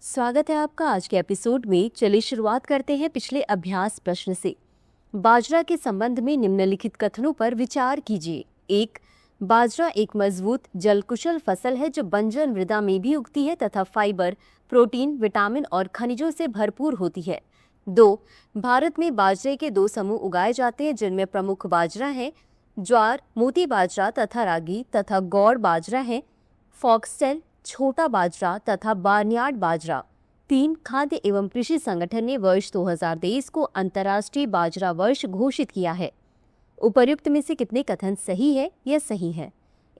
स्वागत है आपका आज के एपिसोड में। चलिए शुरुआत करते हैं पिछले अभ्यास प्रश्न से। बाजरा के संबंध में निम्नलिखित कथनों पर विचार कीजिए। 1. बाजरा एक मजबूत जलकुशल फसल है जो बंजर मृदा में भी उगती है तथा फाइबर, प्रोटीन, विटामिन और खनिजों से भरपूर होती है। 2. भारत में बाजरे के 2 समूह उगाए जाते हैं जिनमें प्रमुख बाजरा है ज्वार, मोती बाजरा तथा रागी तथा गौड़ बाजरा है, फॉक्सटेल, छोटा बाजरा तथा बार्नयार्ड बाजरा। 3. खाद्य एवं कृषि संगठन ने वर्ष 2023 को अंतर्राष्ट्रीय बाजरा वर्ष घोषित किया है। उपर्युक्त में से कितने कथन सही है या सही है?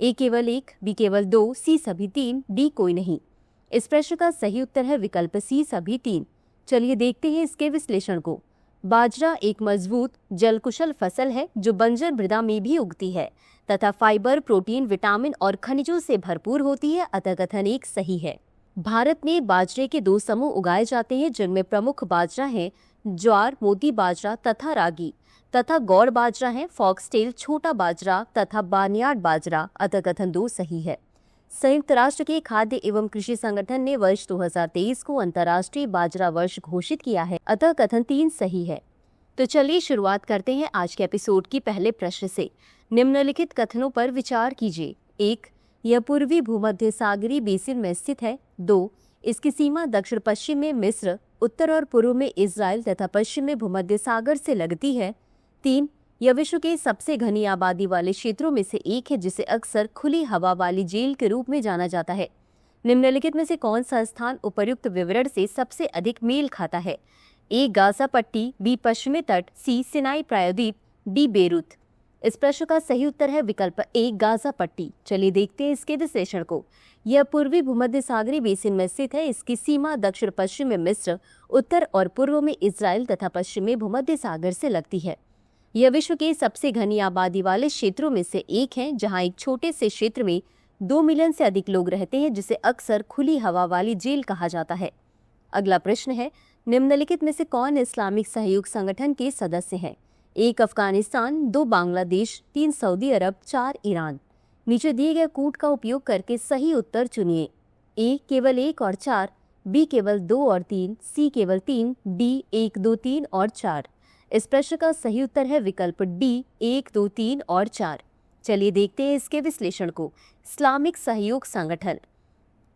ए केवल 1, बी केवल 2, सी सभी 3, डी कोई नहीं। इस प्रश्न का सही उत्तर है विकल्प सी सभी 3। चलिए देखते हैं इसके विश्लेषण को। बाजरा एक मजबूत जलकुशल फसल है जो बंजर मृदा में भी उगती है तथा फाइबर, प्रोटीन, विटामिन और खनिजों से भरपूर होती है, अतः कथन 1 सही है। भारत में बाजरे के 2 समूह उगाए जाते हैं जिनमें प्रमुख बाजरा है ज्वार, मोती बाजरा तथा रागी तथा गौड़ बाजरा है फॉक्सटेल, छोटा बाजरा तथा बार्नयार्ड बाजरा, अतः कथन 2 सही है। संयुक्त राष्ट्र के खाद्य एवं कृषि संगठन ने वर्ष 2023 को अंतर्राष्ट्रीय बाजरा वर्ष घोषित किया है, अतः कथन 3 सही है। तो चलिए शुरुआत करते हैं आज के एपिसोड की पहले प्रश्न से। निम्नलिखित कथनों पर विचार कीजिए। 1. यह पूर्वी भूमध्य सागरीय बेसिन में स्थित है। 2. इसकी सीमा दक्षिण पश्चिम में मिस्र, उत्तर और पूर्व में इजराइल तथा पश्चिम में भूमध्य सागर से लगती है। 3. यह विश्व के सबसे घनी आबादी वाले क्षेत्रों में से एक है जिसे अक्सर खुली हवा वाली जेल के रूप में जाना जाता है। निम्नलिखित में से कौन सा स्थान उपर्युक्त विवरण से सबसे अधिक मेल खाता है? ए. गाजा पट्टी, बी. पश्चिमी तट, सी. सिनाई प्रायद्वीप, डी. बेरूत। इस प्रश्न का सही उत्तर है विकल्प ए. गाजा पट्टी। चलिए देखते हैं इसके विश्लेषण को। यह पूर्वी भूमध्य सागरीय बेसिन में स्थित है। इसकी सीमा दक्षिण पश्चिम में मिस्र, उत्तर और पूर्व में इजराइल तथा पश्चिम में भूमध्य सागर से लगती है। यह विश्व के सबसे घनी आबादी वाले क्षेत्रों में से एक है जहां एक छोटे से क्षेत्र में 2 मिलियन से अधिक लोग रहते हैं जिसे अक्सर खुली हवा वाली जेल कहा जाता है। अगला प्रश्न है, निम्नलिखित में से कौन इस्लामिक सहयोग संगठन के सदस्य हैं? 1. अफगानिस्तान, 2. बांग्लादेश, 3. सऊदी अरब, 4. ईरान। नीचे दिए गए कूट का उपयोग करके सही उत्तर चुनिए। ए. केवल 1 और 4, बी. केवल 2 और 3, सी. केवल 3, डी. 1, 2, 3 और 4। इस प्रश्न का सही उत्तर है विकल्प डी. 1, 2, 3 और 4। चलिए देखते हैं इसके विश्लेषण को। इस्लामिक सहयोग संगठन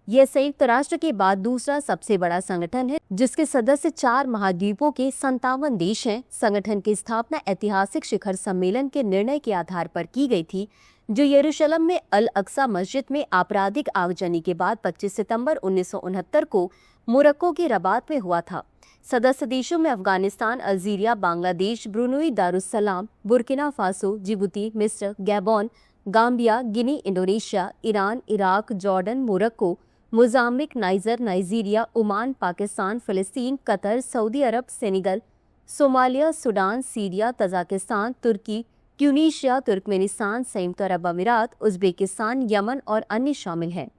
यह संयुक्त राष्ट्र के बाद दूसरा सबसे बड़ा संगठन है जिसके सदस्य 4 महाद्वीपों के 57 देश हैं। संगठन की स्थापना ऐतिहासिक शिखर सम्मेलन के निर्णय के आधार पर की गई थी जो यरूशलेम में अल अक्सा मस्जिद में आपराधिक आगजनी के बाद 25 सितंबर 1969 को मोरक्को के रबात में हुआ था। सदस्य देशों में Afghanistan, Algeria, Bangladesh, Brunei Darussalam, Burkina Faso, Djibouti, मिस्र, Gabon, Gambia, Guinea, Indonesia, Iran, Iraq, Jordan, Morocco, Mozambique, Niger, Nigeria, Oman, Pakistan, फिलिस्तीन, Qatar, Saudi Arab, Senegal, Somalia, Sudan, Syria, Tajikistan, तुर्की, ट्यूनीशिया, तुर्कमेनिस्तान, संयुक्त अरब अमीरात, उज्बेकिस्तान, यमन और अन्य शामिल हैं।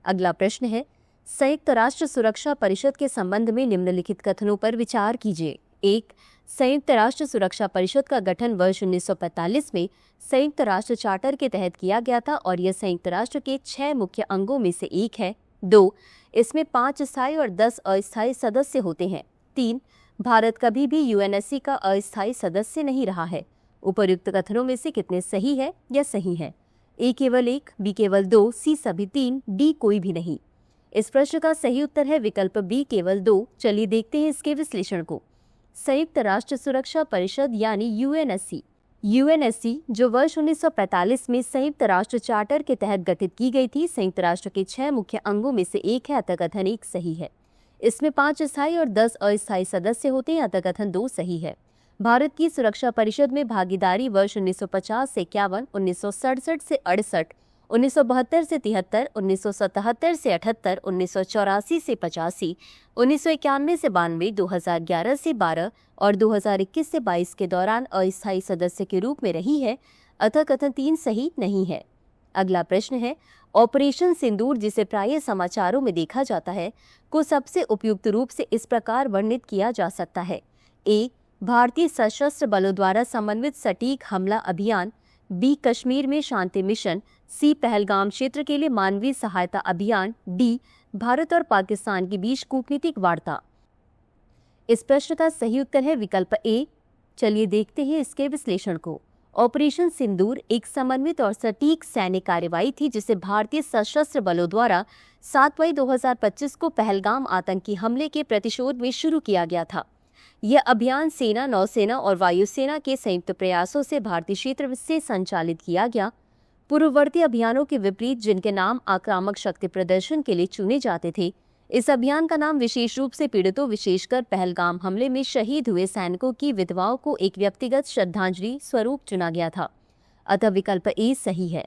अगला प्रश्न है, संयुक्त राष्ट्र सुरक्षा परिषद के संबंध में निम्नलिखित कथनों पर विचार कीजिए। 1. संयुक्त राष्ट्र सुरक्षा परिषद का गठन वर्ष 1945 में संयुक्त राष्ट्र चार्टर के तहत किया गया था और यह संयुक्त राष्ट्र के 6 मुख्य अंगों में से एक है। 2. इसमें 5 स्थायी और 10 अस्थायी सदस्य होते हैं। 3. भारत कभी भी यूएनएससी का अस्थायी सदस्य नहीं रहा है। उपर्युक्त कथनों में से कितने सही है या सही है? ए. केवल 1, बी. केवल 2, सी. सभी 3, डी. कोई भी नहीं। इस प्रश्न का सही उत्तर है विकल्प बी. केवल 2। चलिए देखते हैं इसके विश्लेषण को। संयुक्त राष्ट्र सुरक्षा परिषद यानी यूएनएससी जो वर्ष 1945 में संयुक्त राष्ट्र चार्टर के तहत गठित की गई थी, संयुक्त राष्ट्र के 6 मुख्य अंगों में से एक है, अतः कथन 1 सही है। इसमें 5 स्थायी और 10 अस्थायी सदस्य होते हैं, अतः कथन 2 सही है। भारत की सुरक्षा परिषद में भागीदारी वर्ष 1950 से 51, 1967 से 68, 1972 से 73, 1977 से 78, 1984 से 85, 1991 से 92, 2011 से 12 और 2021 से 22 के दौरान अस्थायी सदस्य के रूप में रही है, अतः कथन 3 सही नहीं है। अगला प्रश्न है, ऑपरेशन सिंदूर जिसे प्रायः समाचारों में देखा जाता है को सबसे उपयुक्त रूप से इस प्रकार वर्णित किया जा सकता है। ए. भारतीय सशस्त्र बलों द्वारा समन्वित सटीक हमला अभियान, बी. कश्मीर में शांति मिशन, सी. पहलगाम क्षेत्र के लिए मानवीय सहायता अभियान, डी. भारत और पाकिस्तान के बीच कूटनीतिक वार्ता। इस प्रश्न का सही उत्तर है विकल्प ए। चलिए देखते हैं इसके विश्लेषण को। ऑपरेशन सिंदूर एक समन्वित और सटीक सैन्य कार्रवाई थी जिसे भारतीय सशस्त्र बलों द्वारा 7 मई 2025 को पहलगाम आतंकी हमले के प्रतिशोध में शुरू किया गया था। यह अभियान सेना, नौसेना और वायुसेना के संयुक्त प्रयासों से भारतीय क्षेत्र से संचालित किया गया। पूर्ववर्ती अभियानों के विपरीत, जिनके नाम आक्रामक शक्ति प्रदर्शन के लिए चुने जाते थे, इस अभियान का नाम विशेष रूप से पीड़ितों, विशेषकर पहलगाम हमले में शहीद हुए सैनिकों की विधवाओं को एक व्यक्तिगत श्रद्धांजलि स्वरूप चुना गया था। अतः विकल्प ए सही है।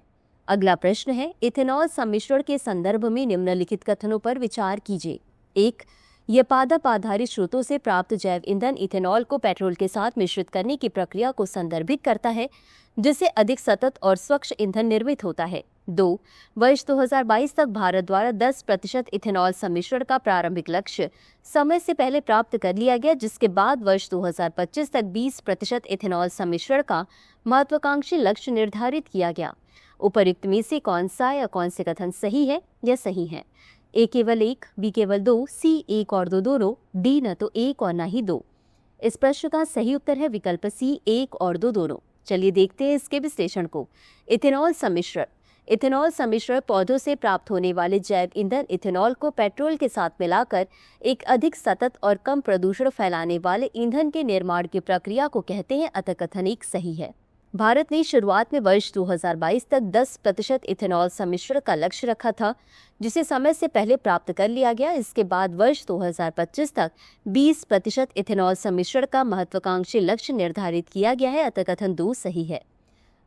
अगला प्रश्न है, इथेनॉल सम्मिश्रण के संदर्भ में निम्नलिखित कथनों पर विचार कीजिए। 1. यह पादप आधारित स्रोतों से प्राप्त जैव ईंधन इथेनॉल को पेट्रोल के साथ मिश्रित करने की प्रक्रिया को संदर्भित करता है, जिससे अधिक सतत और स्वच्छ ईंधन निर्मित होता है। 2. वर्ष 2022 तक भारत द्वारा 10% इथेनॉल सम्मिश्रण का प्रारंभिक लक्ष्य समय से पहले प्राप्त कर लिया गया, जिसके बाद वर्ष 2025 तक 20% इथेनॉल सम्मिश्रण का महत्वाकांक्षी लक्ष्य निर्धारित किया गया। उपर्युक्त में से कौन सा या कौन से कथन सही है या सही है? ए केवल 1, बी केवल 2, सी 1 और 2 दोनों, डी न तो 1 और न ही 2। इस प्रश्न का सही उत्तर है विकल्प सी 1 और 2 दोनों। चलिए देखते हैं इसके विश्लेषण को। इथेनॉल सम्मिश्रण। इथेनॉल सम्मिश्रण पौधों से प्राप्त होने वाले जैव ईंधन इथेनॉल को पेट्रोल के साथ मिलाकर एक अधिक सतत और कम प्रदूषण फैलाने वाले ईंधन के निर्माण की प्रक्रिया को कहते हैं। अतः कथन 1 सही है। भारत ने शुरुआत में वर्ष 2022 तक 10% इथेनॉल सम्मिश्रण का लक्ष्य रखा था, जिसे समय से पहले प्राप्त कर लिया गया। इसके बाद वर्ष 2025 तक 20% इथेनॉल सम्मिश्रण का महत्वाकांक्षी लक्ष्य निर्धारित किया गया है। अतः कथन 2 सही है।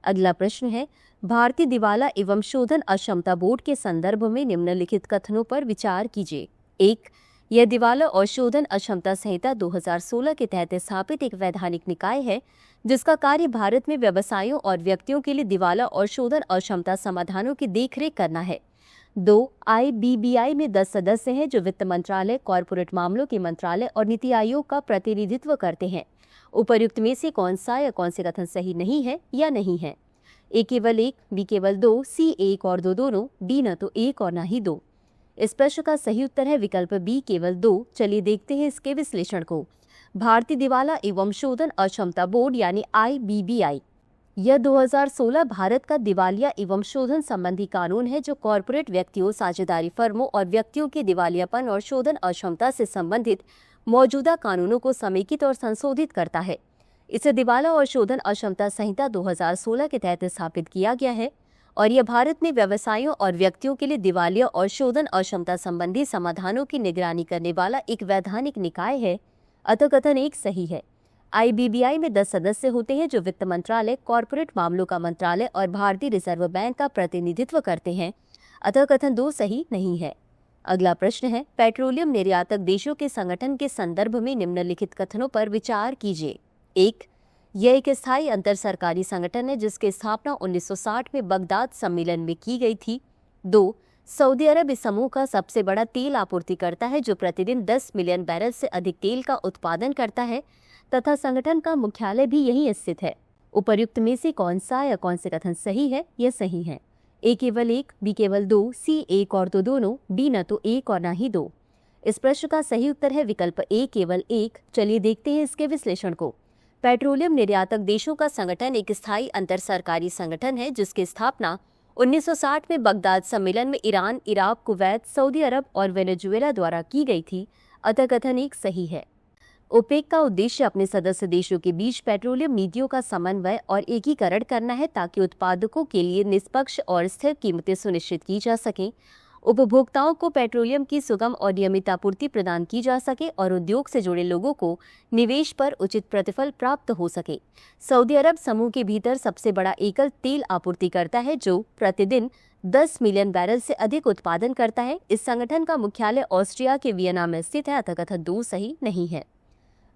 अगला प्रश्न है, भारतीय दिवाला एवं शोधन अक्षमता बोर्ड के संदर्भ में निम्नलिखित कथनों पर विचार कीजिए। 1. यह दिवाला और शोधन अक्षमता संहिता 2016 के तहत स्थापित एक वैधानिक निकाय है, जिसका कार्य भारत में व्यवसायों और व्यक्तियों के लिए दिवाला और शोधन अक्षमता समाधानों की देखरेख करना है। 2. IBBI में 10 सदस्य हैं जो वित्त मंत्रालय, कॉरपोरेट मामलों के मंत्रालय और नीति आयोग का प्रतिनिधित्व करते हैं। उपर्युक्त में से कौन सा या कौन से कथन सही नहीं है या नहीं है? ए केवल 1, बी केवल 2, सी 1 और 2 दोनों, डी न तो 1 और न ही 2। इस प्रश्न का सही उत्तर है विकल्प बी केवल 2। चलिए देखते हैं इसके विश्लेषण को। भारतीय दिवाला एवं शोधन अक्षमता बोर्ड यानी IBBI, यह 2016 भारत का दिवालिया एवं शोधन संबंधी कानून है, जो कॉरपोरेट व्यक्तियों, साझेदारी फर्मों और व्यक्तियों के दिवालियापन और शोधन अक्षमता से संबंधित मौजूदा कानूनों को समेकित और संशोधित करता है। इसे दिवाला और शोधन अक्षमता संहिता 2016 के तहत स्थापित किया गया है और यह भारत में व्यवसायों और व्यक्तियों के लिए दिवालिया और शोधन अक्षमता संबंधी समाधानों की निगरानी करने वाला एक वैधानिक निकाय है। अतः कथन 1 सही है। IBBI में 10 सदस्य होते हैं जो वित्त मंत्रालय, कॉरपोरेट मामलों का मंत्रालय और भारतीय रिजर्व बैंक का प्रतिनिधित्व करते हैं। अतः कथन 2 सही नहीं है। अगला प्रश्न है, पेट्रोलियम निर्यातक देशों के संगठन के संदर्भ में निम्नलिखित कथनों पर विचार कीजिए। 1. यह एक स्थायी अंतर सरकारी संगठन है जिसकी स्थापना 1960 में बगदाद सम्मेलन में की गई थी। 2. सऊदी अरब इस समूह का सबसे बड़ा तेल आपूर्तिकर्ता है जो प्रतिदिन 10 मिलियन बैरल से अधिक तेल का उत्पादन करता है तथा संगठन का मुख्यालय भी यहीं स्थित है। उपर्युक्त में से कौन सा या कौन से कथन सही है या सही है? ए केवल 1, बी केवल 2, सी 1 और 2 दोनों, डी न तो 1 और न ही 2। इस प्रश्न का सही उत्तर है विकल्प ए केवल 1। चलिए देखते हैं इसके विश्लेषण को। पेट्रोलियम निर्यातक देशों का संगठन एक स्थायी अंतर सरकारी संगठन है जिसकी स्थापना 1960 में बगदाद सम्मेलन में ईरान, इराक, कुवैत, सऊदी अरब और वेनेजुएला द्वारा की गई थी। अतः कथन 1 सही है। ओपेक का उद्देश्य अपने सदस्य देशों के बीच पेट्रोलियम नीतियों का समन्वय और एकीकरण करना है ताकि उत्पादकों के लिए निष्पक्ष और स्थिर कीमतें सुनिश्चित की जा सकें, उपभोक्ताओं को पेट्रोलियम की सुगम और नियमित आपूर्ति प्रदान की जा सके और उद्योग से जुड़े लोगों को निवेश पर उचित प्रतिफल प्राप्त हो सके। सऊदी अरब समूह के भीतर सबसे बड़ा एकल तेल आपूर्तिकर्ता है जो प्रतिदिन 10 मिलियन बैरल से अधिक उत्पादन करता है। इस संगठन का मुख्यालय ऑस्ट्रिया के वियना में स्थित है। अतः कथन 2 सही नहीं है।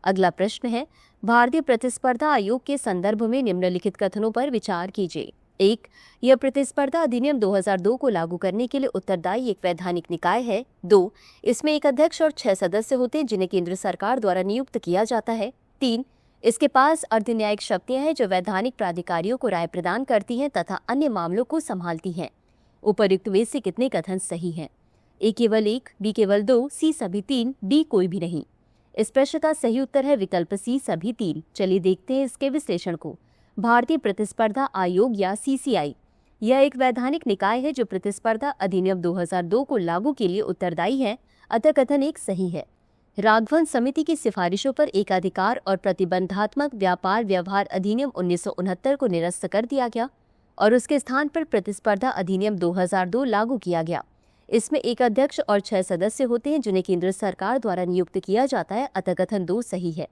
अगला प्रश्न है, भारतीय प्रतिस्पर्धा आयोग के संदर्भ में निम्नलिखित कथनों पर विचार कीजिए। 1. यह प्रतिस्पर्धा अधिनियम 2002 को लागू करने के लिए उत्तरदायी एक वैधानिक निकाय है। 2. इसमें एक अध्यक्ष और 6 सदस्य होते हैं जिन्हें केंद्र सरकार द्वारा नियुक्त किया जाता है। 3. इसके पास अर्धन्यायिक शक्तियां हैं जो वैधानिक प्राधिकारियों को राय प्रदान करती हैं तथा अन्य मामलों को संभालती हैं। उपर्युक्त में से कितने कथन सही हैं? ए केवल 1, बी केवल 2, सी सभी 3, डी कोई भी नहीं। इस प्रश्न का सही उत्तर है विकल्प सी सभी 3। चलिए देखते हैं इसके विश्लेषण को। भारतीय प्रतिस्पर्धा आयोग या सीसीआई यह एक वैधानिक निकाय है जो प्रतिस्पर्धा अधिनियम 2002 को लागू के लिए उत्तरदायी है, अतः कथन एक सही है। राघवन समिति की सिफारिशों पर एकाधिकार और प्रतिबंधात्मक व्यापार व्यवहार अधिनियम 1969 को निरस्त कर दिया गया और उसके स्थान पर प्रतिस्पर्धा अधिनियम 2002 लागू किया गया। इसमें एक अध्यक्ष और 6 सदस्य होते हैं जिन्हें केंद्र सरकार द्वारा नियुक्त किया जाता है, अतः कथन 2 सही है।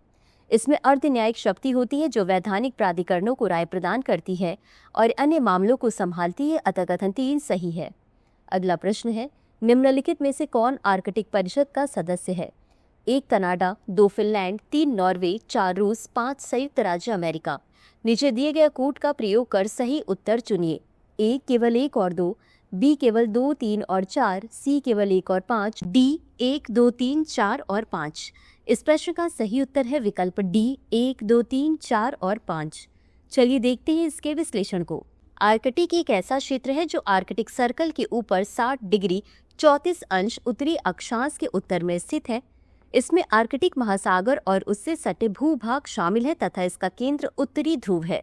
इसमें अर्ध न्यायिक शक्ति होती है जो वैधानिक प्राधिकरणों को राय प्रदान करती है और अन्य मामलों को संभालती है, अतः कथन 3 सही है। अगला प्रश्न है, निम्नलिखित में से कौन आर्कटिक परिषद का सदस्य है? 1 कनाडा, 2 फिनलैंड, 3 नॉर्वे, 4 रूस, 5 संयुक्त राज्य अमेरिका। नीचे दिए गए कूट का प्रयोग कर सही उत्तर चुनिए। ए केवल 1 और 2, बी केवल 2, 3 और 4, सी केवल 1 और 5, डी 1, 2, 3, 4 और 5। इस प्रश्न का सही उत्तर है विकल्प डी 1, 2, 3, 4 और 5। चलिए देखते हैं इसके विश्लेषण को। आर्कटिक एक ऐसा क्षेत्र है जो आर्कटिक सर्कल के ऊपर 60 डिग्री 34 अंश उत्तरी अक्षांश के उत्तर में स्थित है। इसमें आर्कटिक महासागर और उससे सटे भूभाग शामिल है तथा इसका केंद्र उत्तरी ध्रुव है।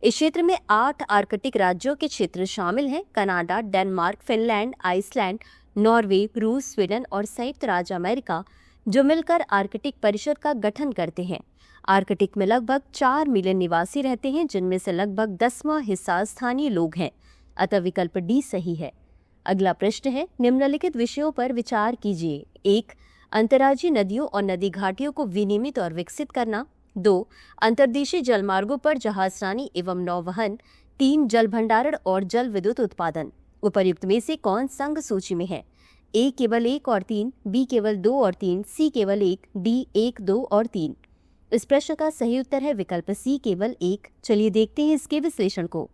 इस क्षेत्र में 8 आर्कटिक राज्यों के क्षेत्र शामिल हैं: Canada, Denmark, Finland, Iceland, Norway, रूस, स्वीडन और संयुक्त राज्य अमेरिका, जो मिलकर आर्कटिक परिषद का गठन करते हैं। आर्कटिक में लगभग 4 मिलियन निवासी रहते हैं, जिनमें से लगभग 10वां हिस्सा स्थानीय लोग हैं, अतः विकल्प डी सही है। अगला प्रश्न है, निम्नलिखित विषयों पर विचार कीजिए। 1. अंतर्राज्यीय नदियों और नदी घाटियों को विनियमित और विकसित करना। 2. अंतर्देशीय जलमार्गों पर जहाजरानी एवं नौवहन। 3. जल भंडारण और जल विद्युत उत्पादन। उपर्युक्त में से कौन संघ सूची में है? ए केवल 1 और 3, बी केवल 2 और 3, सी केवल 1, डी 1, 2 और 3। इस प्रश्न का सही उत्तर है विकल्प सी केवल 1। चलिए देखते हैं इसके विश्लेषण को।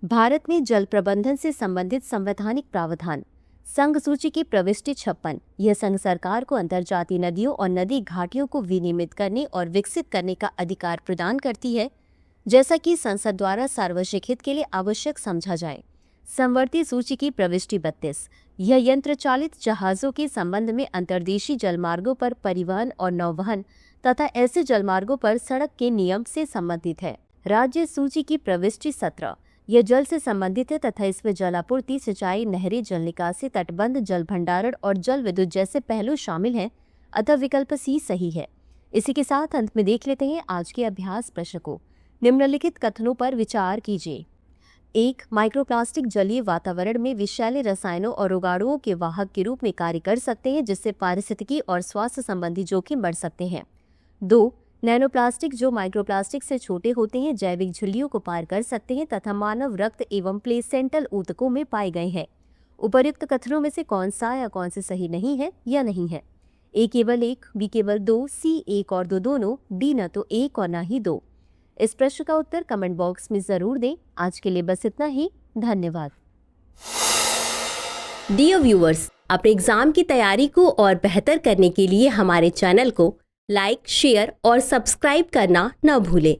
भारत में जल प्रबंधन से संबंधित संवैधानिक प्रावधान। संघ सूची की प्रविष्टि 56। यह संघ सरकार को अंतर्जातीय नदियों और नदी घाटियों को विनियमित करने और विकसित करने का अधिकार प्रदान करती है, जैसा कि संसद द्वारा सार्वजनिक हित के लिए आवश्यक समझा जाए। संवर्ती सूची की प्रविष्टि 32। यह यंत्र चालित जहाजों के संबंध में अंतर्देशीय जलमार्गों पर परिवहन और नौवहन तथा ऐसे जलमार्गों पर सड़क के नियम से संबंधित है। राज्य सूची की प्रविष्टि 17। यह जल से संबंधित है तथा इसमें जलापूर्ति, सिंचाई, नहरी जल निकासी, तटबंध, जल भंडारण और जल विद्युत जैसे पहलू शामिल हैं, अतः विकल्प सी सही है। इसी के साथ अंत में देख लेते हैं आज के अभ्यास प्रश्न को। निम्नलिखित कथनों पर विचार कीजिए। 1. माइक्रोप्लास्टिक जलीय वातावरण में विषैले रसायनों और रोगाणुओं के वाहक के रूप में कार्य कर सकते हैं, जिससे पारिस्थितिकी और स्वास्थ्य संबंधी जोखिम बढ़ सकते हैं। 2. नैनोप्लास्टिक जो माइक्रोप्लास्टिक से छोटे होते हैं, जैविक झिल्लियों को पार कर सकते हैं तथा मानव रक्त एवं प्लेसेंटल ऊतकों में पाए गए हैं। उपर्युक्त कथनों में से कौन सा या कौन से सही नहीं है या नहीं है? ए केवल 1, बी केवल 2, सी 1 और 2 दोनों, डी न तो 1 और न ही 2। इस प्रश्न का उत्तर कमेंट बॉक्स में जरूर दें। आज के लिए बस इतना ही। धन्यवाद। डियर व्यूअर्स, अपने एग्जाम की तैयारी को और बेहतर करने के लिए हमारे चैनल को लाइक, शेयर और सब्सक्राइब करना न भूलें।